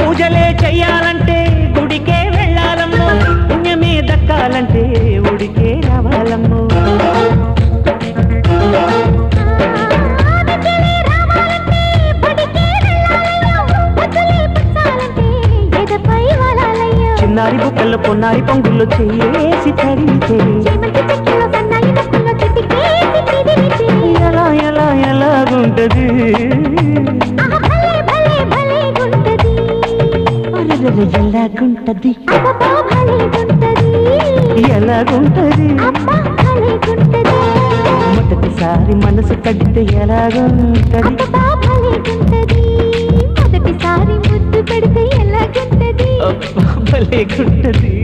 పూజలే చెయ్యాలంటే గుడికే వెళ్ళాలమ్మో, పుణ్యమే దక్కాలంటే ఉడికే రావాలమ్మో. చిన్నారి బుక్కల్లో పొన్నారి పొంగుల్లో చేసి తరిగితే ఎలా ఎలా ఎలాగుంటది, ఎలాగుంటది ఎలాగుంటది, మొదటిసారి మనసు కడితే ఎలాగుంటది, మొదటిసారి ముద్దు పెడితే ఎలాగుంటది, భలేగుంటది.